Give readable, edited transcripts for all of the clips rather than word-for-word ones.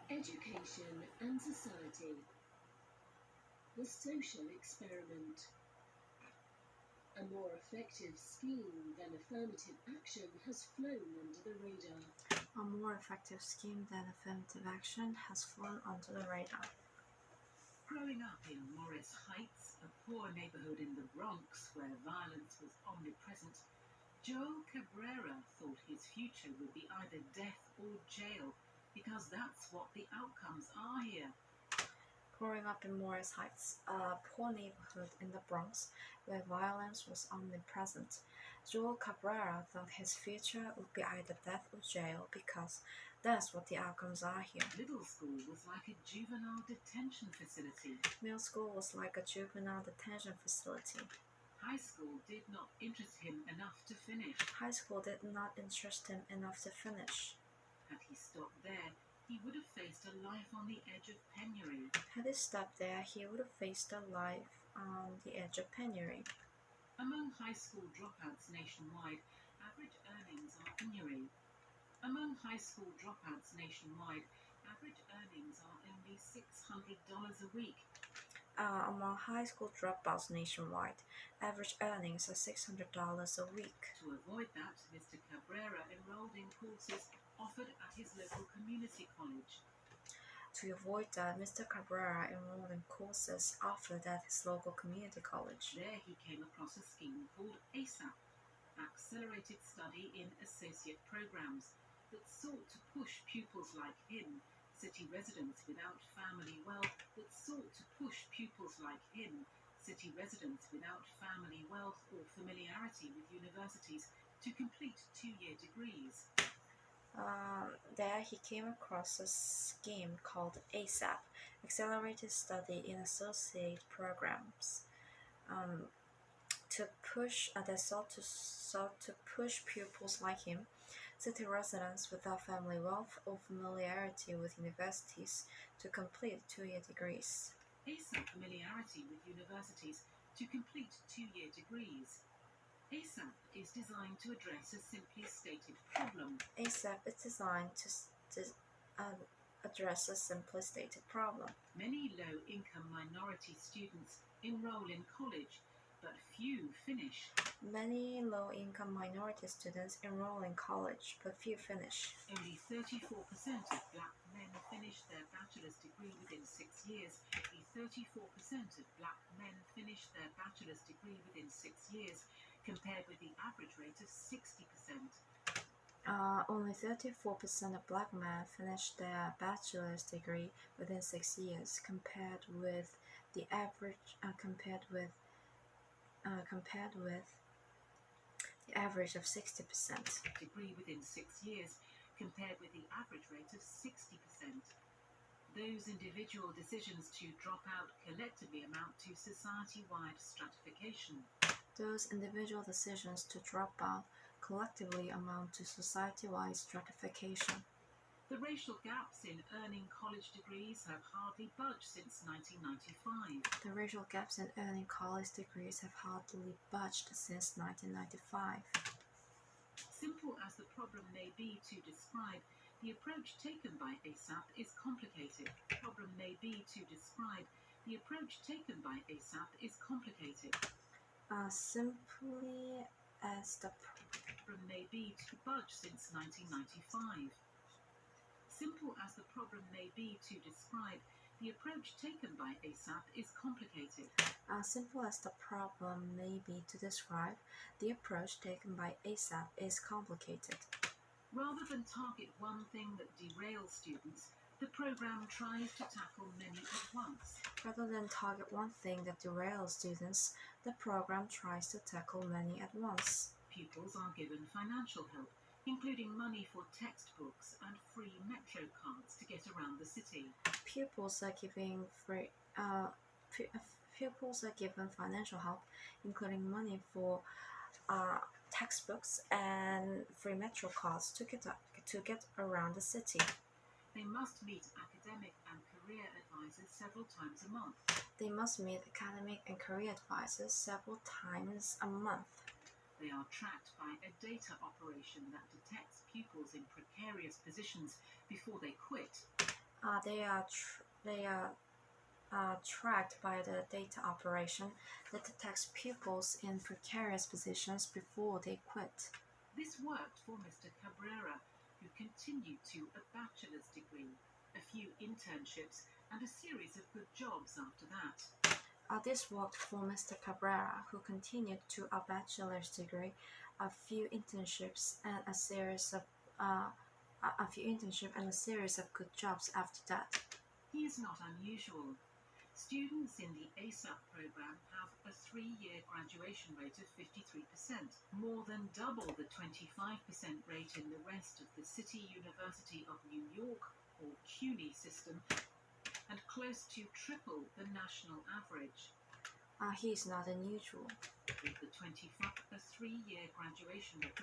Education and society. The social experiment. A more effective scheme than affirmative action has flown under the radar. A more effective scheme than affirmative action has flown onto the radar. Growing up in Morris Heights, a poor neighborhood in the Bronx where violence was omnipresent, Joel Cabrera thought his future would be either death or jail, because that's what the outcomes are here. Growing up in Morris Heights, a poor neighborhood in the Bronx where violence was omnipresent, Joel Cabrera thought his future would be either death or jail because that's what the outcomes are here. Middle school was like a juvenile detention facility. Middle school was like a juvenile detention facility. High school did not interest him enough to finish. High school did not interest him enough to finish. Had he stopped there, he would have faced a life on the edge of penury. Had he stopped there, he would have faced a life on the edge of penury. Among high school dropouts nationwide, average earnings are penury. Among high school dropouts nationwide, average earnings are only $600 a week. Among high school dropouts nationwide, average earnings are $600 a week. To avoid that, Mr. Cabrera enrolled in courses offered at his local community college. To avoid that, Mr. Cabrera enrolled in courses offered at his local community college. There he came across a scheme called ASAP, Accelerated Study in Associate Programs, that sought to push pupils like him, city residents without family wealth, or familiarity with universities, to complete 2-year degrees. There he came across a scheme called ASAP, Accelerated Study in Associate Programs, that sought to push pupils like him, city residents without family wealth or familiarity with universities, to complete 2-year degrees. ASAP familiarity with universities to complete 2-year degrees. ASAP is designed to address a simply stated problem. ASAP is designed to address a simply stated problem. Many low-income minority students enroll in college, but few finish. Many low-income minority students enroll in college, but few finish. Only 34% of black men finish their bachelor's degree within 6 years. Compared with the average rate of 60%. Only 34% of black men finish their bachelor's degree within 6 years, compared with the average of 60%. Degree within 6 years, compared with the average rate of 60%. Those individual decisions to drop out collectively amount to society-wide stratification. Those individual decisions to drop out collectively amount to society-wide stratification. The racial gaps in earning college degrees have hardly budged since 1995. The racial gaps in earning college degrees have hardly budged since 1995. Simple as the problem may be to describe, the approach taken by ASAP is complicated. Simply as the problem may be to budge since 1995. Simple as the problem may be to describe, the approach taken by ASAP is complicated. Simple as the problem may be to describe, the approach taken by ASAP is complicated. Rather than target one thing that derails students, the program tries to tackle many at once. Rather than target one thing that derails students, the program tries to tackle many at once. Pupils are given financial help, including money for textbooks and free metro cards to get around the city. Pupils are given financial help, including money for textbooks and free metro cards to get around the city. They must meet academic and career advisors several times a month. They must meet academic and career advisors several times a month. They are tracked by a data operation that detects pupils in precarious positions before they quit. They are tracked by the data operation that detects pupils in precarious positions before they quit. This worked for Mr. Cabrera, who continued to a bachelor's degree, a few internships, and a series of good jobs after that. This worked for Mr. Cabrera, who continued to a bachelor's degree, a few internships, and a series of good jobs after that. He is not unusual. Students in the ASAP program have a 3-year graduation rate of 53%, more than double the 25% rate in the rest of the City University of New York, or CUNY system, and close to triple the national average. He is not unusual. With the 3-year graduation rate.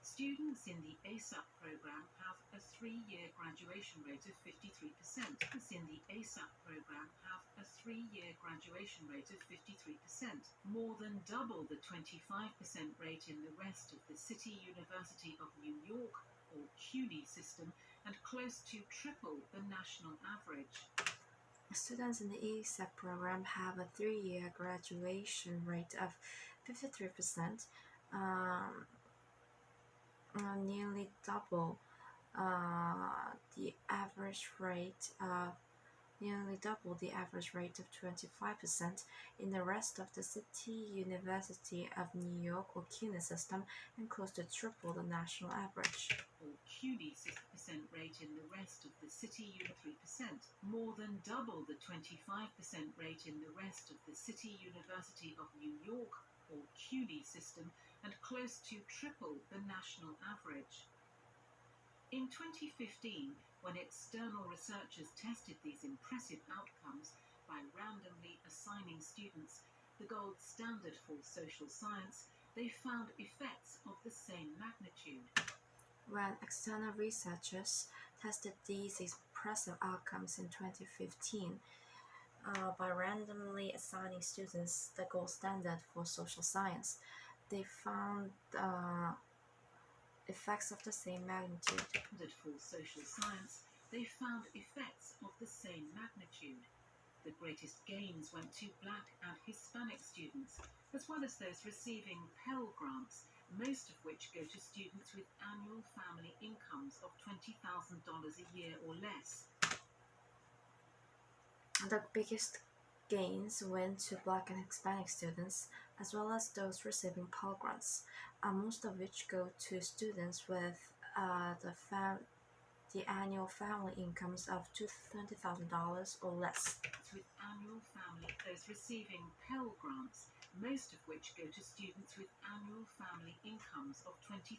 Students in the ASAP program have a 3-year graduation rate of 53%. Students in the ASAP program have a 3-year graduation rate of 53%, more than double the 25% rate in the rest of the City University of New York, or CUNY system, and close to triple the national average. Students in the ASAP program have a 3-year graduation rate of 53%, nearly double the average rate of 25% in the rest of the City University of New York, or CUNY system, and close to triple the national average. Or CUNY 6% rate in the rest of the City 3%, more than double the 25% rate in the rest of the City University of New York, or CUNY system, and close to triple the national average. In 2015, when external researchers tested these impressive outcomes by randomly assigning students the gold standard for social science, they found effects of the same magnitude. When external researchers tested these impressive outcomes in 2015 by randomly assigning students the gold standard for social science, they found effects of the same magnitude. For social science, they found effects of the same magnitude. The greatest gains went to Black and Hispanic students, as well as those receiving Pell Grants, most of which go to students with annual family incomes of $20,000 a year or less. The biggest gains went to Black and Hispanic students, as well as those receiving Pell Grants, most of which go to students with the annual family incomes of $20,000 or less. With annual family, those receiving Pell Grants, most of which go to students with annual family incomes of $20,000,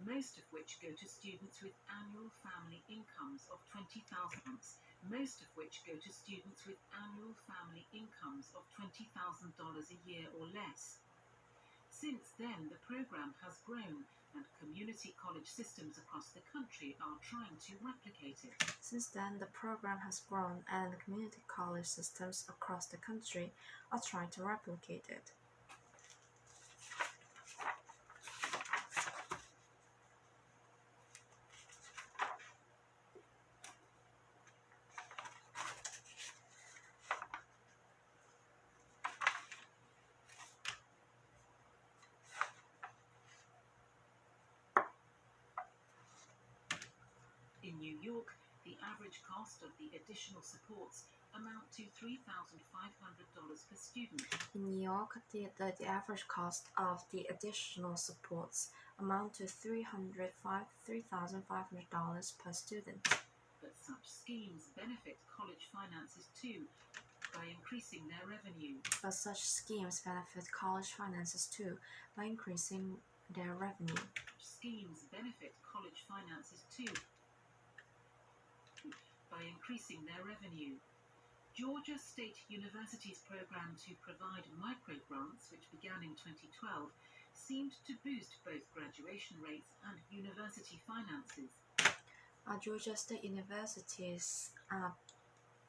most of which go to students with annual family incomes of $20,000, most of which go to students with annual family incomes of $20,000 a year or less. Since then, the program has grown, and community college systems across the country are trying to replicate it. Since then, the program has grown, and community college systems across the country are trying to replicate it. In New York, the average cost of the additional supports amount to $3,500 per student. In New York, the average cost of the additional supports amount to $3,500 per student. But such schemes benefit college finances too by increasing their revenue. Schemes benefit college finances too by increasing their revenue. Georgia State University's program to provide microgrants, which began in 2012, seemed to boost both graduation rates and university finances. Georgia State University's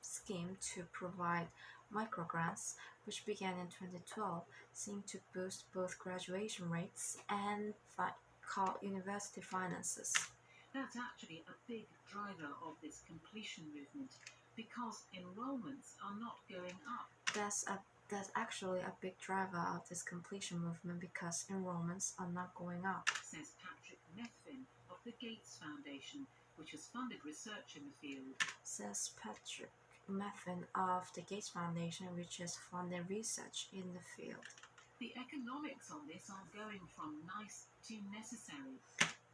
scheme to provide microgrants, which began in 2012, seemed to boost both graduation rates and university finances. That's actually a big driver of this completion movement because enrollments are not going up. That's actually a big driver of this completion movement because enrollments are not going up, says Patrick Methvin of the Gates Foundation, which has funded research in the field. says Patrick Methvin of the Gates Foundation, which has funded research in the field. The economics on this are going from nice to necessary.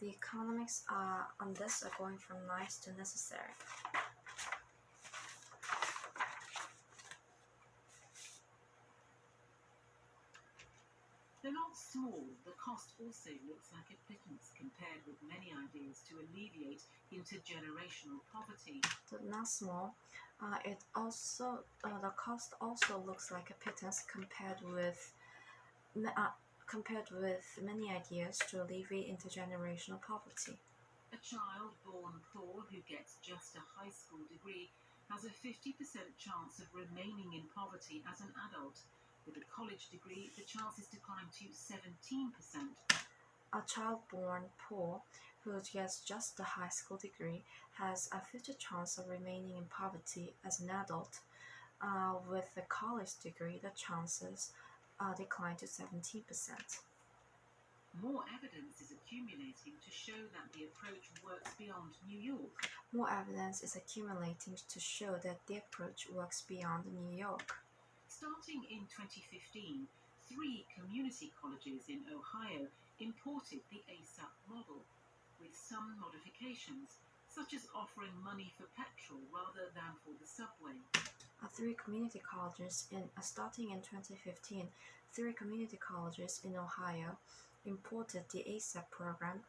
The economics on this are going from nice to necessary. They're not small. The cost also looks like a pittance compared with many ideas to alleviate intergenerational poverty. But not small. The cost also looks like a pittance compared with many ideas to alleviate intergenerational poverty. A child born poor who gets just a high school degree has a 50% chance of remaining in poverty as an adult. With a college degree, the chances decline to 17%. A child born poor who gets just a high school degree has a 50 chance of remaining in poverty as an adult. With a college degree, the chances decline to 17%. More evidence is accumulating to show that the approach works beyond New York. More evidence is accumulating to show that the approach works beyond New York. Starting in 2015, 3 community colleges in Ohio imported the ASAP model, with some modifications, such as offering money for petrol rather than for the subway. Starting in 2015, 3 community colleges in Ohio imported the ASAP program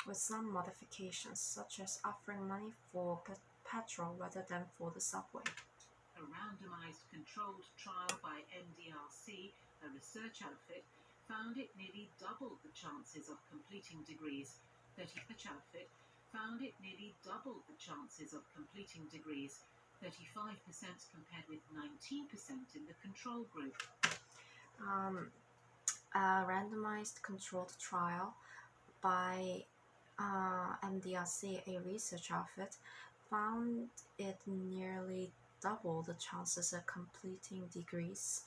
with some modifications, such as offering money for petrol rather than for the subway. A randomized controlled trial by NDRC, a research outfit, found it nearly doubled the chances of completing degrees. 35% compared with 19% in the control group. A randomized controlled trial by NDRC, a research outfit, found it nearly double the chances of completing degrees,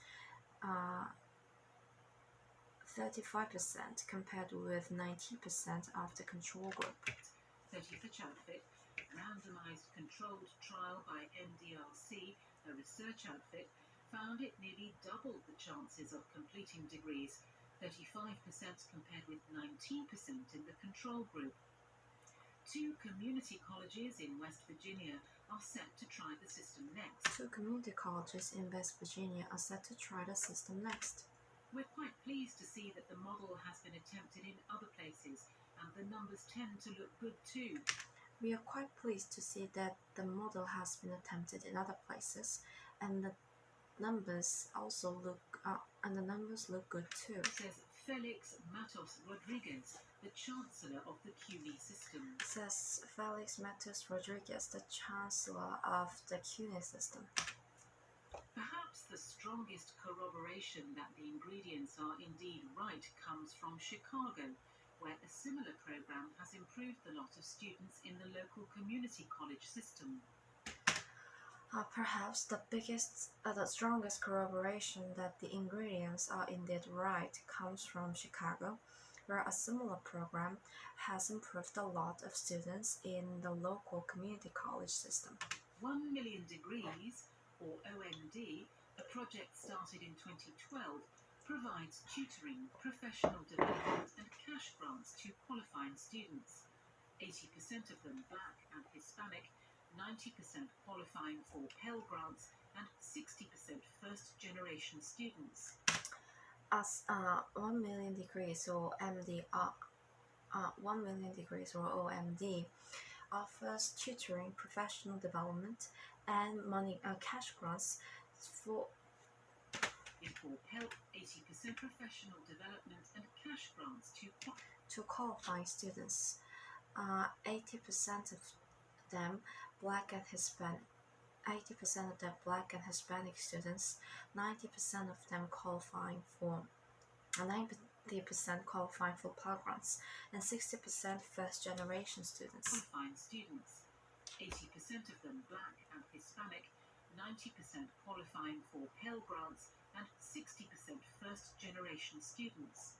35% compared with 19% of the control group. 35% randomized controlled trial by NDRC, a research outfit, found it nearly doubled the chances of completing degrees, 35% compared with 19% in the control group. 2 community colleges in West Virginia are set to try the system next. 2 community colleges in West Virginia are set to try the system next. We're quite pleased to see that the model has been attempted in other places, and the numbers tend to look good too. We are quite pleased to see that the model has been attempted in other places, and the numbers look good too, says Felix Matos Rodriguez, the Chancellor of the CUNY system. Says Felix Matos Rodriguez, the Chancellor of the CUNY system. Perhaps the strongest corroboration that the ingredients are indeed right comes from Chicago, where a similar program has improved the lot of students in the local community college system. Perhaps the strongest corroboration that the ingredients are indeed right comes from Chicago, where a similar program has improved the lot of students in the local community college system. 1 Million Degrees, or OMD, a project started in 2012, provides tutoring, professional development and cash grants to qualifying students. 80% of them Black and Hispanic, 90% qualifying for Pell Grants, and 60% first-generation students. As 1 Million Degrees or MD, 1 Million Degrees or OMD offers tutoring, professional development, and cash grants for Pell, 80% professional development and cash grants to qualifying students. 80% of them Black and Hispanic. 80% of them Black and Hispanic students. 90% of them qualifying for 40% qualifying for Pell Grants, and 60% first-generation students. Qualifying students, 80% of them Black and Hispanic, 90% qualifying for Pell Grants, and 60% first-generation students.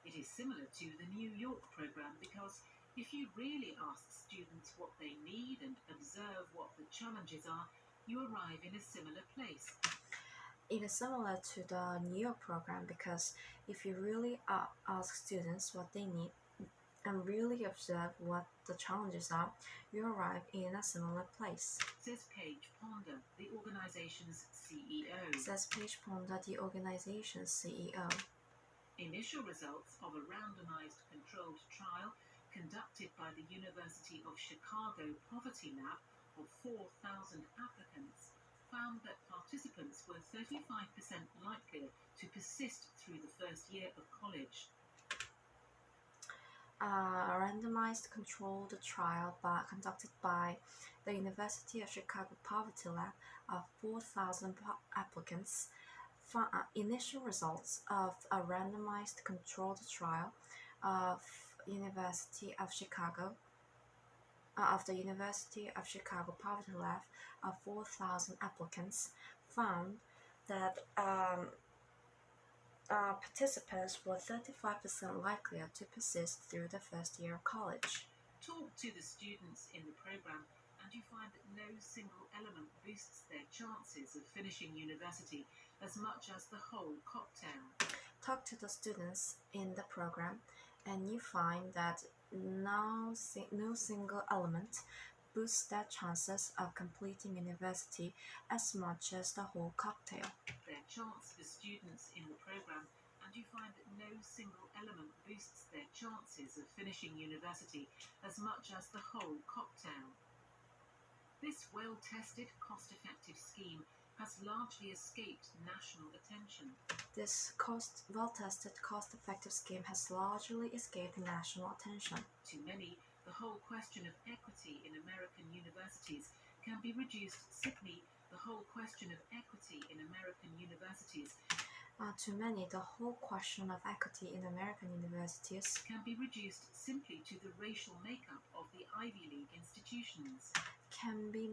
It is similar to the New York program because if you really ask students what they need and observe what the challenges are, you arrive in a similar place. It is similar to the New York program because if you really ask students what they need and really observe what the challenges are, you arrive in a similar place. Says Paige Ponder, the organization's CEO. Says Paige Ponder, the organization's CEO. Initial results of a randomized controlled trial conducted by the University of Chicago Poverty Lab of 4,000 applicants found that participants were 35% likelier to persist through the first year of college. A randomized controlled trial conducted by the University of Chicago Poverty Lab of 4,000 applicants found initial results of a randomized controlled trial of the University of Chicago Poverty Lab of 4,000 applicants found that participants were 35% likelier to persist through the first year of college. Talk to the students in the program and you find that no single element boosts their chances of finishing university as much as the whole cocktail. Talk to the students in the program and you find that no single element boosts their chances of completing university as much as the whole cocktail. Their chance for students in the program and you find that no single element boosts their chances of finishing university as much as the whole cocktail. This well-tested, cost-effective scheme has largely escaped national attention. This well-tested, cost-effective scheme has largely escaped national attention. To many, the whole question of equity in American universities can be reduced simply the whole question of equity in American universities To many, the whole question of equity in American universities can be reduced simply to the racial makeup of the Ivy League institutions. Can be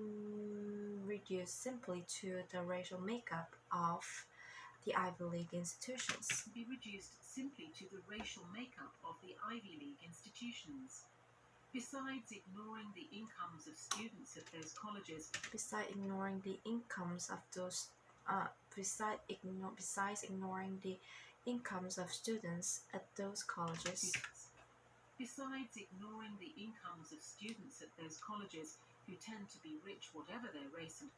reduced simply to the racial makeup of the Ivy League institutions. Can be reduced simply to the racial makeup of the Ivy League institutions. Besides ignoring the incomes of students at those colleges, Besides ignoring the incomes of those, besides ignoring the incomes of students at those colleges. Besides ignoring the incomes of students at those colleges who tend to be rich whatever their race and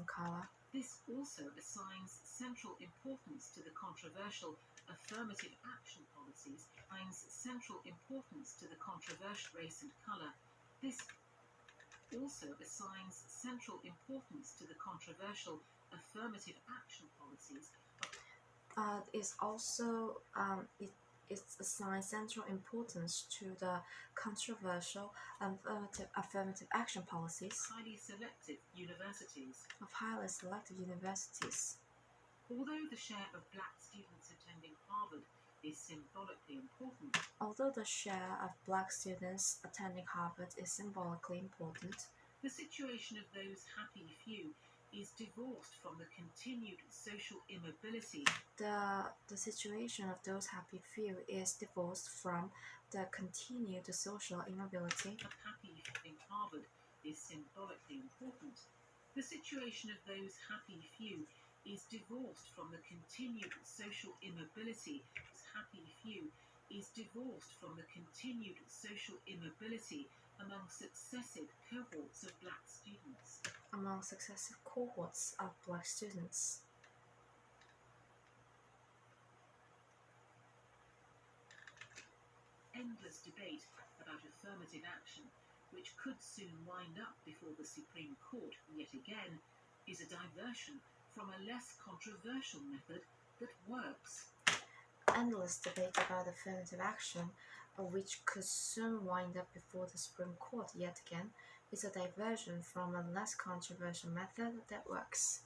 color, this also assigns central importance to the controversial affirmative action policies, race and color. This also assigns central importance to the controversial affirmative action policies. It assigns central importance to the controversial affirmative action policies Highly selective universities. of highly selective universities. Although the share of black students attending Harvard is symbolically important, the situation of those happy few is divorced from the continued social immobility The situation of those happy few is divorced from the continued social immobility. of happy in Harvard is symbolically important. The situation of those happy few is divorced from the continued social immobility. Happy few is divorced from the continued social immobility among successive cohorts of black students. Endless debate about affirmative action, which could soon wind up before the Supreme Court yet again, is a diversion from a less controversial method that works. Endless debate about affirmative action, which could soon wind up before the Supreme Court yet again, is a diversion from a less controversial method that works.